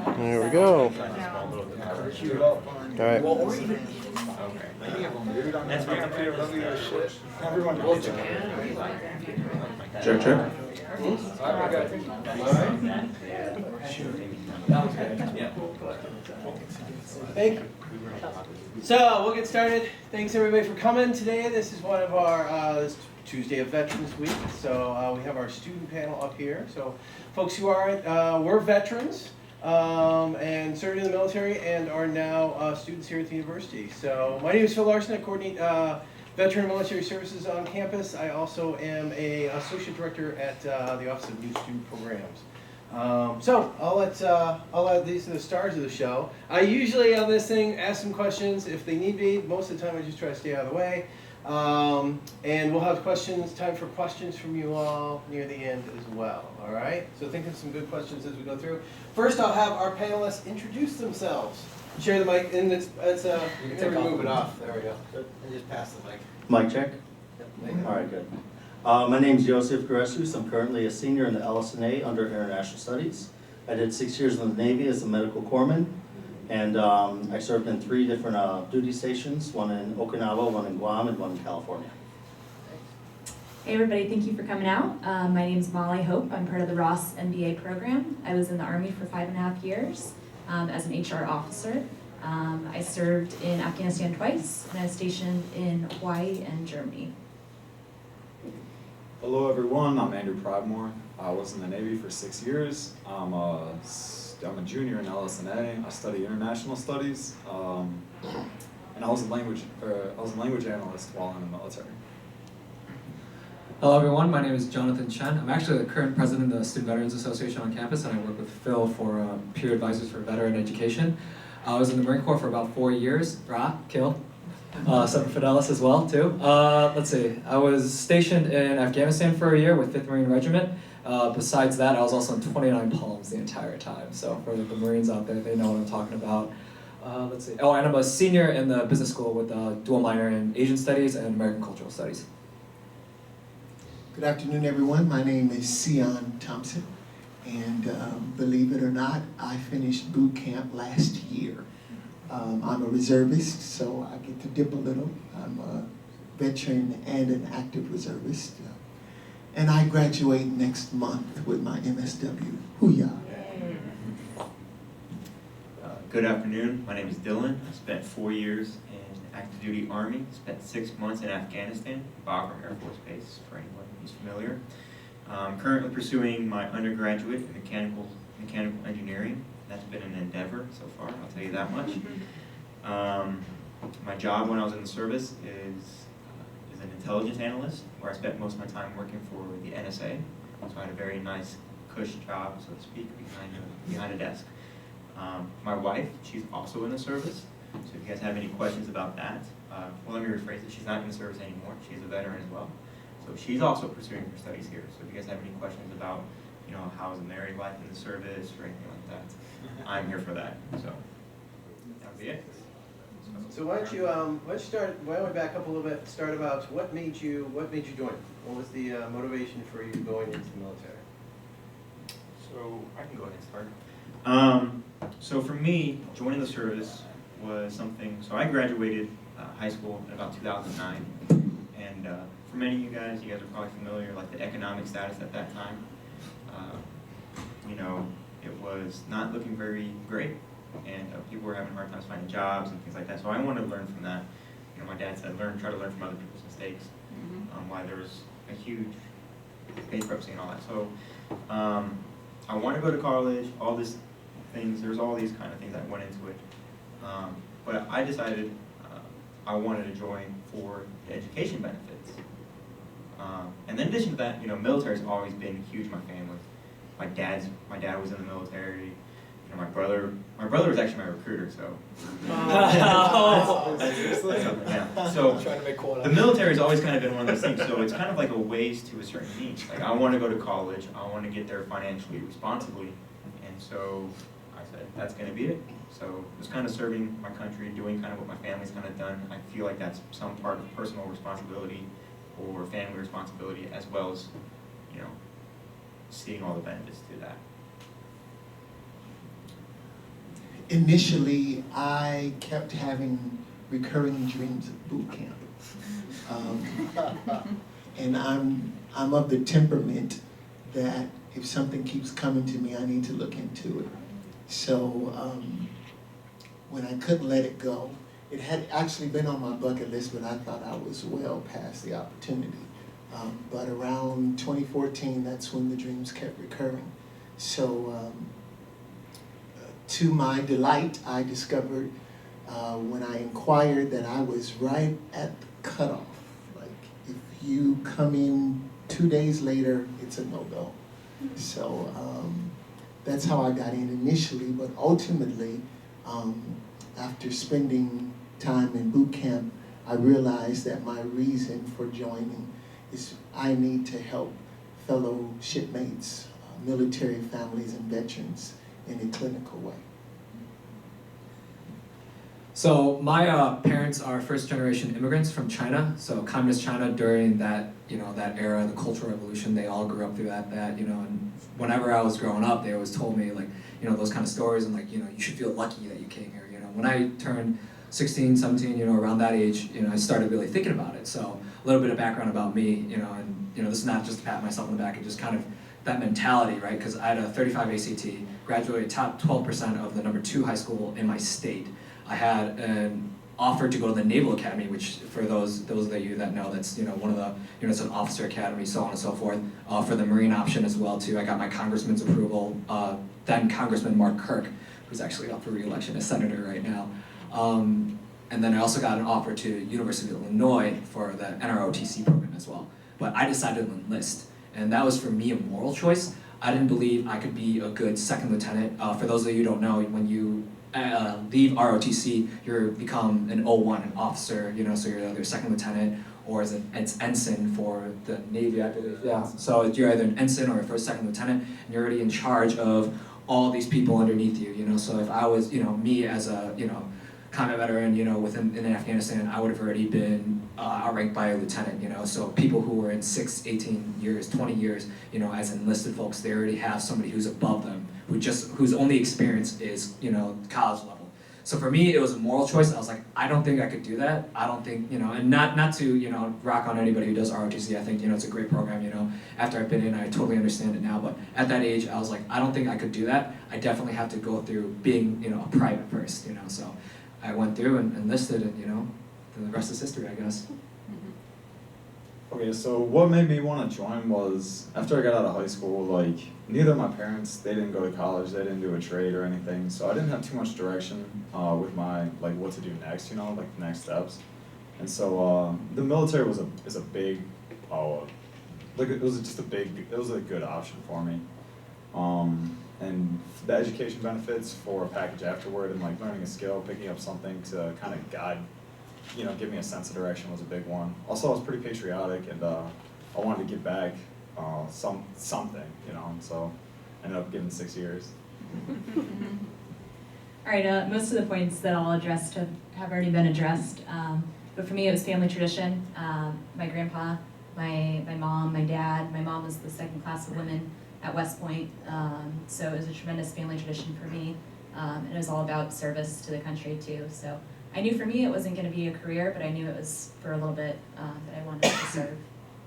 There we go. All right. Check, check. Thank you. So we'll get started. Thanks everybody for coming today. This is one of our this Tuesday of Veterans Week. So we have our student panel up here. So folks who aren't, we're veterans and served in the military and are now students here at the university. So my name is Phil Larson. I coordinate veteran and military services on campus. I also am a associate director at the Office of New Student Programs. So I'll let these are the stars of the show. I usually on this thing ask some questions if they need be. Most of the time I just try to stay out of the way. And we'll have time for questions from you all near the end as well. All right. So think of some good questions as we go through. First, I'll have our panelists introduce themselves. Share the mic, and it's you can remove it off. There we go. And just pass the mic. Mic check? Yep. All right, good. My name is Joseph Garesus. I'm currently a senior in the LSNA under International Studies. I did 6 years in the Navy as a medical corpsman, and I served in 3 different duty stations, one in Okinawa, one in Guam, and one in California. Hey everybody, thank you for coming out. My name is Molly Hope. I'm part of the Ross MBA program. I was in the Army for 5.5 years as an HR officer. I served in Afghanistan twice, and I was stationed in Hawaii and Germany. Hello everyone, I'm Andrew Pridemore. I was in the Navy for 6 years. I'm a junior in LSNA. I study international studies, and I was a language analyst while in the military. Hello everyone, my name is Jonathan Chen. I'm actually the current president of the Student Veterans Association on campus, and I work with Phil for peer advisors for veteran education. I was in the Marine Corps for about 4 years. Kill. Semper Fidelis as well, too. Let's see, I was stationed in Afghanistan for a year with 5th Marine Regiment. Besides that, I was also in 29 Palms the entire time. So for the Marines out there, they know what I'm talking about. Let's see. Oh, and I'm a senior in the business school with a dual minor in Asian Studies and American Cultural Studies. Good afternoon, everyone. My name is Sion Thompson, and believe it or not, I finished boot camp last year. I'm a reservist, so I get to dip a little. I'm a veteran and an active reservist. And I graduate next month with my MSW. Hoo-yah. Good afternoon. My name is Dylan. I spent 4 years in active duty Army. Spent 6 months in Afghanistan, Bagram Air Force Base, for anyone who's familiar. I'm currently pursuing my undergraduate in mechanical engineering. That's been an endeavor so far, I'll tell you that much. My job when I was in the service is an intelligence analyst, where I spent most of my time working for the NSA. So I had a very nice, cush job, so to speak, behind a desk. My wife, she's also in the service. So if you guys have any questions about that, well, let me rephrase it. She's not in the service anymore. She's a veteran as well. So she's also pursuing her studies here. So if you guys have any questions about, how's a married life in the service or anything like that, I'm here for that. So that would be it. So why don't we back up a little bit? Start about what made you join? What was the motivation for you going into the military? So I can go ahead and start. So for me, joining the service was something. So I graduated high school in about 2009, and for many of you guys are probably familiar, like the economic status at that time. It was not looking very great, and people were having hard times finding jobs and things like that. So I wanted to learn from that. My dad said, try to learn from other people's mistakes. Why there was a huge bankruptcy and all that. So I wanted to go to college. All these things. There's all these kind of things that went into it. But I decided I wanted to join for the education benefits. And in addition to that, military has always been huge in my family. My dad was in the military. My brother was actually my recruiter, so. So the military has always kind of been one of those things. So it's kind of like a ways to a certain means. Like I want to go to college. I want to get there financially responsibly, and so I said that's going to be it. So it was kind of serving my country, doing kind of what my family's kind of done. I feel like that's some part of personal responsibility or family responsibility, as well as, seeing all the benefits to that. initially, I kept having recurring dreams of boot camp. And I'm of the temperament that if something keeps coming to me, I need to look into it. So when I couldn't let it go, it had actually been on my bucket list, but I thought I was well past the opportunity. But around 2014, that's when the dreams kept recurring. So to my delight, I discovered when I inquired that I was right at the cutoff. Like, if you come in 2 days later, it's a no-go. So that's how I got in initially, but ultimately, after spending time in boot camp, I realized that my reason for joining is I need to help fellow shipmates, military families, and veterans in a clinical way. So my parents are first-generation immigrants from China. So communist China during that, that era, the Cultural Revolution, they all grew up through that, and whenever I was growing up, they always told me those kind of stories and you should feel lucky that you came here. When I turned 16, 17, around that age, I started really thinking about it. So a little bit of background about me, and this is not just to pat myself on the back, it's just kind of that mentality, right? Because I had a 35 ACT, graduated top 12% of the #2 high school in my state. I had an offer to go to the Naval Academy, which for those of you that know, that's one of the it's an officer academy, so on and so forth. For the Marine option as well too, I got my congressman's approval. Then Congressman Mark Kirk, who's actually up for re-election as senator right now. And then I also got an offer to University of Illinois for the NROTC program as well. But I decided to enlist, and that was for me a moral choice. I didn't believe I could be a good second lieutenant. For those of you who don't know, when you leave ROTC, you become an O1, an officer, so you're either second lieutenant or as an ensign for the Navy, I believe. Yeah. So you're either an ensign or a first, second lieutenant, and you're already in charge of all these people underneath you, So if I was, me as a, combat veteran, in Afghanistan, I would have already been outranked by a lieutenant, So people who were in 6, 18 years, 20 years, as enlisted folks, they already have somebody who's above them, whose only experience is, college level. So for me, it was a moral choice. I was like, I don't think I could do that. I don't think, and not to, rock on anybody who does ROTC. I think, it's a great program, After I've been in, I totally understand it now. But at that age, I was like, I don't think I could do that. I definitely have to go through being, a private first, So I went through and enlisted, and, then the rest is history, I guess. Okay, so what made me want to join was, after I got out of high school, neither of my parents, they didn't go to college, they didn't do a trade or anything, so I didn't have too much direction with my, what to do next, the next steps. And so the military is a big, it was a good option for me. And the education benefits for a package afterward and learning a skill, picking up something to kind of guide, give me a sense of direction was a big one. Also, I was pretty patriotic, and I wanted to give back something, so I ended up giving 6 years. All right, most of the points that I'll address have already been addressed, but for me it was family tradition. My grandpa, my mom, my dad. My mom was the second class of women at West Point, so it was a tremendous family tradition for me, and it was all about service to the country too. So I knew for me it wasn't going to be a career, but I knew it was for a little bit that I wanted to serve.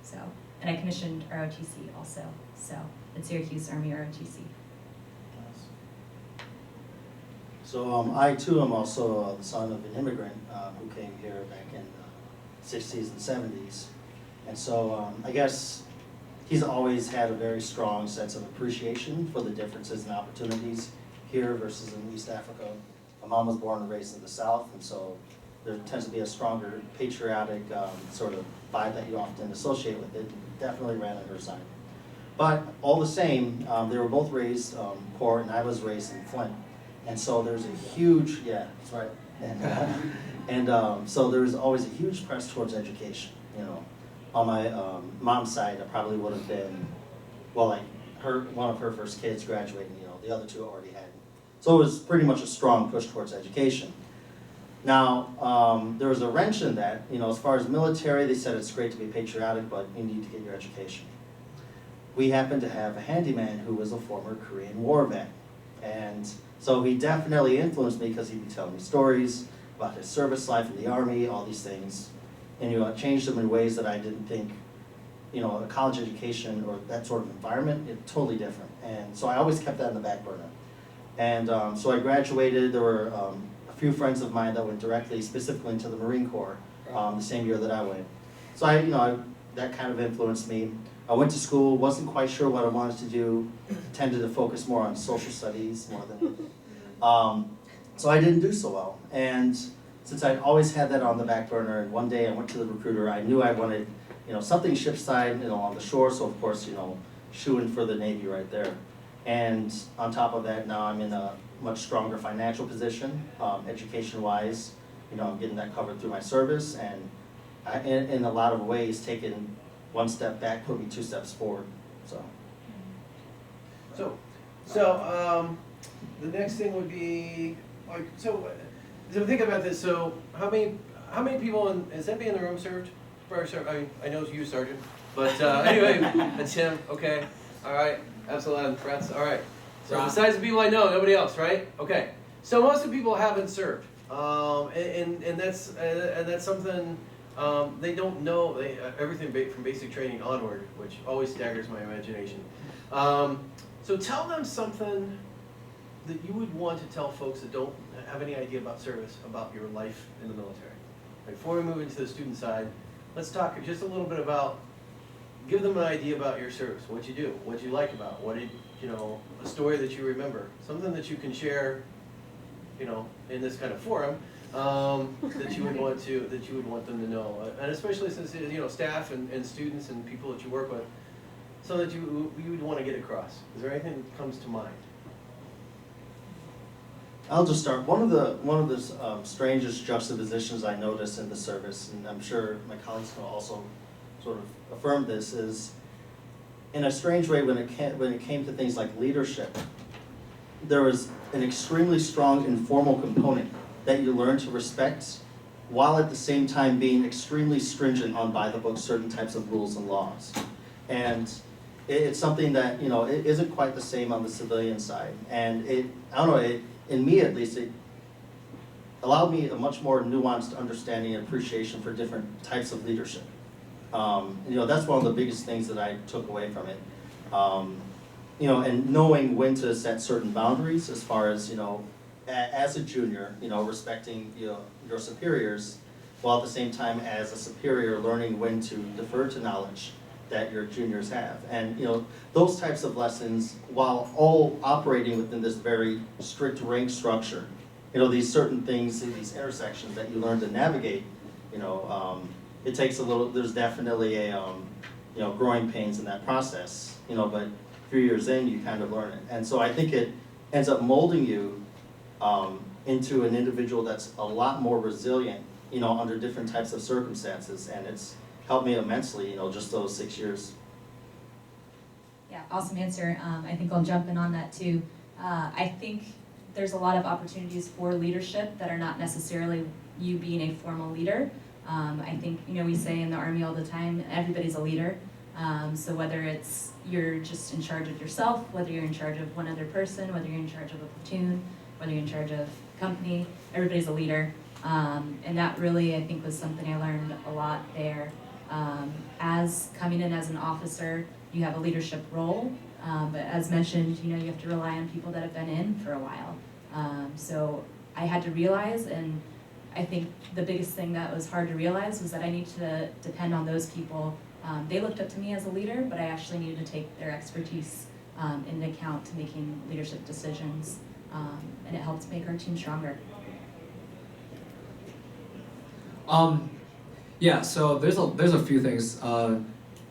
So, and I commissioned ROTC also, so at Syracuse Army ROTC. So I too am also the son of an immigrant who came here back in the 60s and 70s. And so I guess he's always had a very strong sense of appreciation for the differences and opportunities here versus in East Africa. My mom was born and raised in the South, and so there tends to be a stronger patriotic sort of vibe that you often associate with it. Definitely ran on her side. But all the same, they were both raised poor, and I was raised in Flint. And so there's a huge, yeah, that's right. And so there's always a huge press towards education, On my mom's side, I probably would have been, one of her first kids graduating, the other two already had. So it was pretty much a strong push towards education. Now, there was a wrench in that, as far as military, they said it's great to be patriotic, but you need to get your education. We happened to have a handyman who was a former Korean War vet. And So he definitely influenced me because he'd be telling me stories about his service life in the Army, all these things. And it changed him in ways that I didn't think, a college education or that sort of environment, it's totally different. And so I always kept that in the back burner. And so I graduated. There were a few friends of mine that went directly, specifically into the Marine Corps, the same year that I went. So that kind of influenced me. I went to school, wasn't quite sure what I wanted to do, tended to focus more on social studies more than, so I didn't do so well. And since I'd always had that on the back burner, and one day I went to the recruiter, I knew I wanted, something shipside, on the shore, so of course, shooing for the Navy right there. And on top of that, now I'm in a much stronger financial position, education-wise, I'm getting that covered through my service, and in a lot of ways, taking one step back, put me 2 steps forward, so. So, the next thing would be, so think about this, so how many people, is anybody in the room served? I know it's you, Sergeant, but anyway, that's him, okay, all right, absolutely, Brett's, all right. So besides the people I know, nobody else, right? Okay, so most of the people haven't served, and that's something they don't know, everything from basic training onward, which always staggers my imagination. So tell them something that you would want to tell folks that don't have any idea about service, about your life in the military. Before we move into the student side, let's talk just a little bit about, give them an idea about your service, what you do, what you like about it, what did, a story that you remember, something that you can share, in this kind of forum, that you would want them to know, and especially since staff and students and people that you work with, so that you would want to get across. Is there anything that comes to mind? I'll just start. One of the strangest juxtapositions I noticed in the service, and I'm sure my colleagues will also sort of affirm this, is in a strange way when it came to things like leadership, there was an extremely strong informal component that you learn to respect, while at the same time being extremely stringent on by the book certain types of rules and laws. And it's something that it isn't quite the same on the civilian side. And in me at least, it allowed me a much more nuanced understanding and appreciation for different types of leadership. That's one of the biggest things that I took away from it. And knowing when to set certain boundaries as far as, as a junior, respecting your superiors, while at the same time as a superior learning when to defer to knowledge that your juniors have. And those types of lessons, while all operating within this very strict rank structure, these certain things, these intersections that you learn to navigate, it takes there's definitely a, growing pains in that process, but a few years in, you kind of learn it. And so I think it ends up molding you into an individual that's a lot more resilient, under different types of circumstances, and it's helped me immensely, just those 6 years. Yeah, awesome answer. I think I'll jump in on that too. I think there's a lot of opportunities for leadership that are not necessarily you being a formal leader. I think, we say in the Army all the time, everybody's a leader. So whether it's you're just in charge of yourself, whether you're in charge of one other person, whether you're in charge of a platoon, whether you're in charge of a company, everybody's a leader. And that really, I think, was something I learned a lot there. As coming in as an officer, you have a leadership role, but as mentioned, you have to rely on people that have been in for a while. So I had to realize, and I think the biggest thing that was hard to realize was that I need to depend on those people. They looked up to me as a leader, but I actually needed to take their expertise into account to making leadership decisions, and it helped make our team stronger. Yeah, so there's a few things.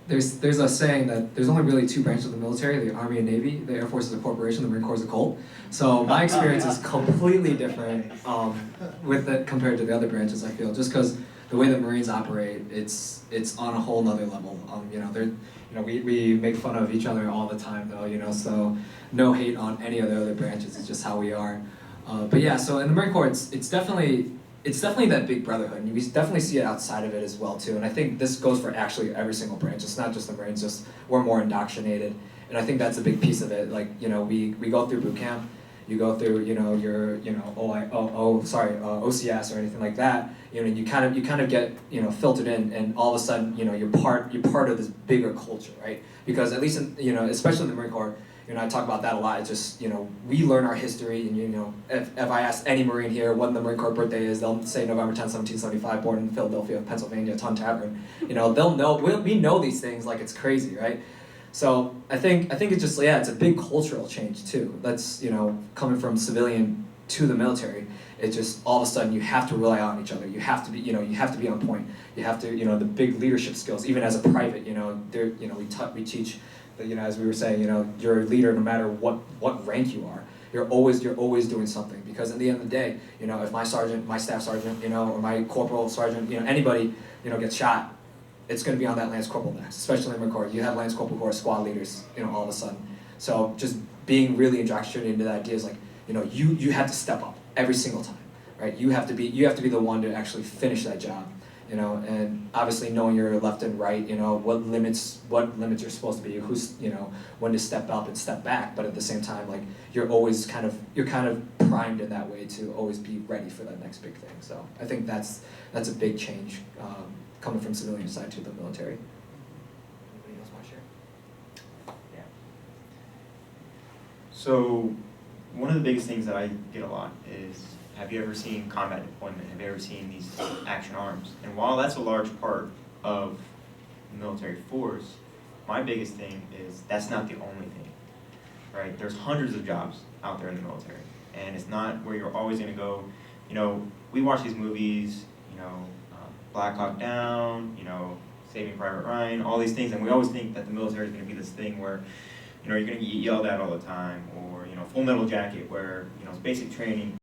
There's a saying that there's only really 2 branches of the military, the Army and Navy. The Air Force is a corporation, the Marine Corps is a cult. So my experience is completely different with it compared to the other branches, I feel, just because the way that Marines operate, it's on a whole nother level. We make fun of each other all the time though, so no hate on any of the other branches, it's just how we are. But yeah, so in the Marine Corps, it's definitely that big brotherhood, and we definitely see it outside of it as well too. And I think this goes for actually every single branch. It's not just the Marines, just we're more indoctrinated, and I think that's a big piece of it. Like we go through boot camp, you go through, your, OCS or anything like that, you kind of get, filtered in, and all of a sudden, you're part of this bigger culture, right? Because at least in, especially in the Marine Corps, I talk about that a lot. It's just, we learn our history, and if I ask any Marine here what the Marine Corps birthday is, they'll say November 10th, 1775, born in Philadelphia, Pennsylvania, Ton Tavern. They'll know, we know these things like it's crazy, right? So I think it's just, it's a big cultural change too. That's, coming from civilian to the military. It's just all of a sudden you have to rely on each other. You have to be, you have to be on point. You have to, the big leadership skills, even as a private, we teach, as we were saying, you're a leader no matter what rank you are. You're always doing something, because at the end of the day, if my sergeant, my staff sergeant, or my corporal sergeant, anybody, gets shot, it's going to be on that Lance Corporal next, especially in the Marine Corps. You have Lance Corporal who are squad leaders, all of a sudden. So just being really indoctrinated into that idea is like, you have to step up every single time, right? You have to be the one to actually finish that job, and obviously knowing your left and right, what limits you're supposed to be, who's, when to step up and step back, but at the same time, like, you're kind of primed in that way to always be ready for that next big thing. So I think that's a big change, coming from civilian side to the military. Anybody else want to share? Yeah. So, one of the biggest things that I get a lot is, have you ever seen combat deployment? Have you ever seen these action arms? And while that's a large part of the military force, my biggest thing is that's not the only thing, right? There's hundreds of jobs out there in the military, and it's not where you're always going to go. We watch these movies, Black Hawk Down, Saving Private Ryan, all these things, and we always think that the military is going to be this thing where, you're going to get yelled at all the time, or, Full Metal Jacket, where, it's basic training,